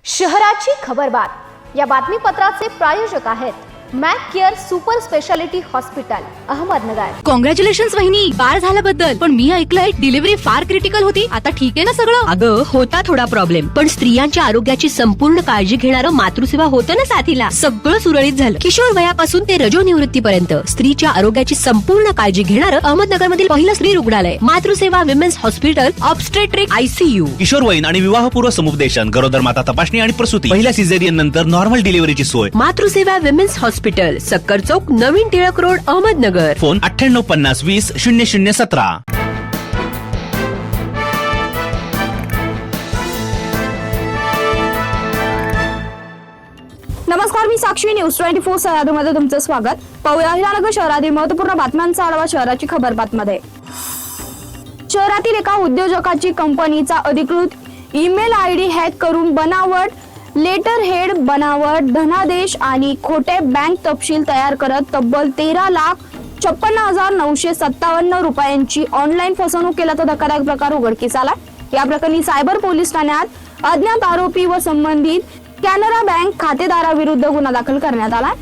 शहराची खबरबात या बातमीपत्राचे प्रायोजक आहेत Mac care super speciality hospital Ahmednagar. Congratulations वहिनी, बाळ झाल्याबद्दल। पण मी ऐकलंय डिलिव्हरी फार क्रिटिकल होती। आता ठीक आहे ना सगळं? अगं होता थोडा प्रॉब्लेम, पण स्त्रियांच्या आरोग्याची संपूर्ण काळजी घेणारं मातृसेवा होतं ना साथीला। सगळं सुरळीत झालं। किशोर वयापासून ते रजोनिवृत्तीपर्यंत स्त्रीच्या आरोग्याची संपूर्ण काळजी घेणारं अहमदनगर मधील पहिलं स्त्री रुग्णालय Matruseva women's hospital obstetric ICU। किशोरवयीन आणि विवाहपूर्व समुपदेशन, गरोदर माता तपासणी आणि प्रसूती, पहिल्या सिझेरियन नंतर नॉर्मल डिलिव्हरीची सोय। मातृसेवा विमेन्स हॉस्पिटल, सक्कर चौक, नवीन टिळक रोड, अहमदनगर। फोन 9850200017। नमस्कार, मी साक्षी, न्यूज 24 सह्याद्रीमध्ये तुमचं स्वागत। पाहूया अहिल्यानगर शहरातील महत्त्वपूर्ण बातम्यांचा आढावा शहराची खबरबातमध्ये। शहरातील एका उद्योजकाची कंपनीचा अधिकृत ईमेल ID हॅक करून बनावट लेटर हेड, बनावट धनादेश आणि खोटे बँक तपशील तयार करत तब्बल 13,56,957 रुपयांची ऑनलाईन फसवणूक केल्याचा धक्कादायक प्रकार उघडकीस आला। या प्रकरणी सायबर पोलीस ठाण्यात अज्ञात आरोपी व संबंधित कॅनरा बँक खातेदाराविरुद्ध गुन्हा दाखल करण्यात आला।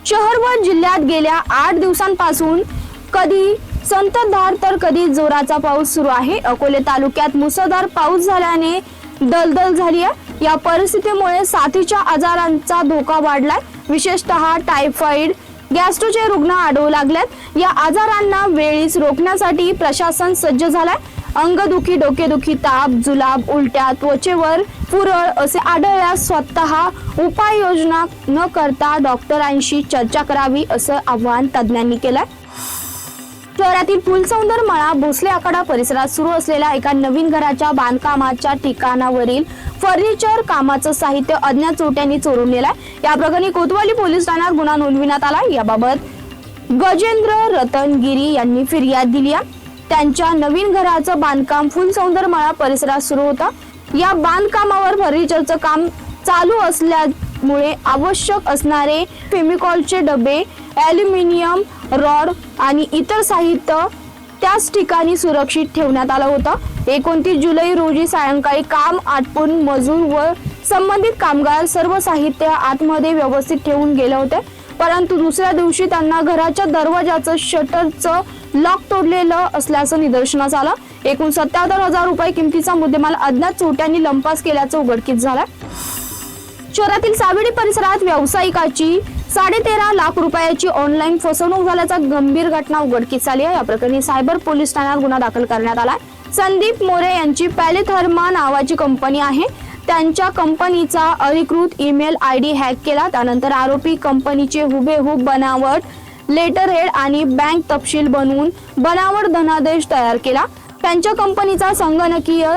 शहर व जिल्ह्यात गेल्या 8 दिवसांपासून कधी संततधार तर कधी जोराचा पाऊस सुरू आहे। अकोले तालुक्यात मुसळधार पाऊस झाल्याने दलदल झाली आहे। या परिस्थितीमुळे साथीच्या आजारांचा धोका वाढलाय। विशेषतः टायफॉइड, गॅस्ट्रोचे रुग्ण आढळू लागलेत। या आजारांना वेळीच रोखण्यासाठी प्रशासन सज्ज झालाय। अंगदुखी, डोकेदुखी, ताप, जुलाब, उलट्या, त्वचेवर पुरळ असे आढळल्यास स्वतः उपाययोजना न करता डॉक्टरांशी चर्चा करावी असं आवाहन तज्ज्ञांनी केलंय। शहरातील फुलसौंदर मळा, भोसले आखाडा परिसरात सुरू असलेल्या एका नवीन घराच्या बांधकामाच्या ठिकाणावरील फर्निचर कामाचं साहित्य अज्ञात चोरट्यांनी चोरून नेलंय। या प्रकरणी कोतवाली पोलीस ठाण्यात गुन्हा नोंदविण्यात आला। याबाबत गजेंद्र रतनगिरी यांनी फिर्याद दिली आहे। त्यांच्या नवीन घराचं बांधकाम फुलसौंदर मळा परिसरात सुरू होतं। या बांधकामावर फर्निचरचं काम चालू असल्यामुळे आवश्यक असणारे फेमिकॉलचे डबे, ॲल्युमिनियम रॉड आणि इतर साहित्य त्याच ठिकाणी सुरक्षित ठेवण्यात आलं होतं। 29 जुलै रोजी सायंकाळी काम आटपून मजूर व संबंधित कामगार सर्व साहित्य आतमध्ये व्यवस्थित ठेवून गेले होते, परंतु दुसऱ्या दिवशी त्यांना घराच्या दरवाजाचं शटरचं लॉक तोडलेलं असल्याचं निदर्शनास आलं। एकूण 77,000 रुपये किमतीचा मुद्देमाल अज्ञात चोरट्यांनी लंपास केल्याचं उघडकीस झालं। शहरातील सावेडी परिसरात व्यावसायिकाची 13.5 लाख रुपयाची ऑनलाईन फसवणूक झाल्याचा गंभीर घटना उघडकीस आली आहे। या प्रकरणी सायबर पोलीस ठाण्यात गुन्हा दाखल करण्यात आला। संदीप मोरे यांची पॅलेथर्मा नावाची कंपनी आहे। त्यांच्या कंपनीचा अधिकृत ईमेल ID हॅक केला। त्यानंतर आरोपी कंपनीचे हुबेहूब बनावट लेटर हेड आणि बँक तपशील बनवून बनावट धनादेश तयार केला। त्यांच्या कंपनीचा संगणकीय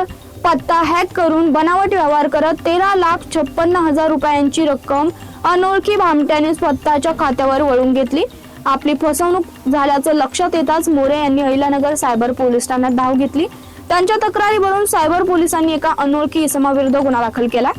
पत्ता हॅक करून बनावट व्यवहार करत 13,56,000 रुपयांची रक्कम अनोळखी भामट्याने स्वतःच्या खात्यावर वळवून घेतली। आपली फसवणूक झाल्याचं लक्षात येताच मोरे यांनी अहिल्यानगर सायबर पोलीस ठाण्यात धाव घेतली। त्यांच्या तक्रारीवरून सायबर पोलिसांनी एका अनोळखी इसमाविरुद्ध गुन्हा दाखल केला।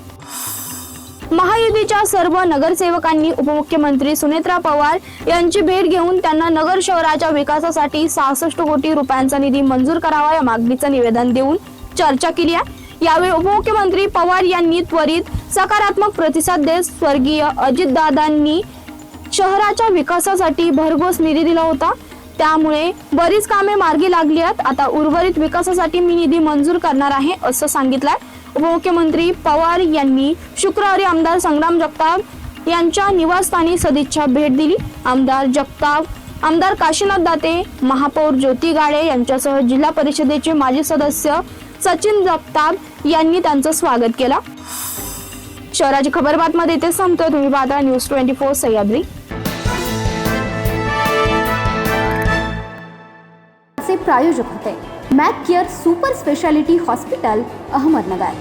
महायुतीच्या सर्व नगरसेवकांनी उपमुख्यमंत्री सुनेत्रा पवार यांची भेट घेऊन त्यांना नगर शहराच्या विकासासाठी 66 कोटी रुपयांचा निधी मंजूर करावा या मागणीचं निवेदन देऊन चर्चा केली आहे। यावेळी उपमुख्यमंत्री पवार यांनी त्वरित सकारात्मक प्रतिसाद देत स्वर्गीय अजितदादांनी शहराच्या विकासासाठी भरघोस निधी दिला होता, त्यामुळे बरीच कामे मार्गी लागली आहेत। आता उर्वरित विकासासाठी मी निधी मंजूर करणार आहे असं सांगितलंय। उपमुख्यमंत्री पवार यांनी शुक्रवारी आमदार संग्राम जगताप यांच्या निवासस्थानी सदिच्छा भेट दिली। आमदार जगताप, आमदार काशीनाथ दाते, महापौर ज्योती गाडे यांच्यासह जिल्हा परिषदेचे माजी सदस्य सचिन जगताप यांनी त्यांचं स्वागत केलं। शहराची खबरबातमध्ये इथे संपतोय। तुम्ही पाहता न्यूज 24 सह्याद्री। प्रायोजक होते Mac care super speciality hospital Ahmednagar.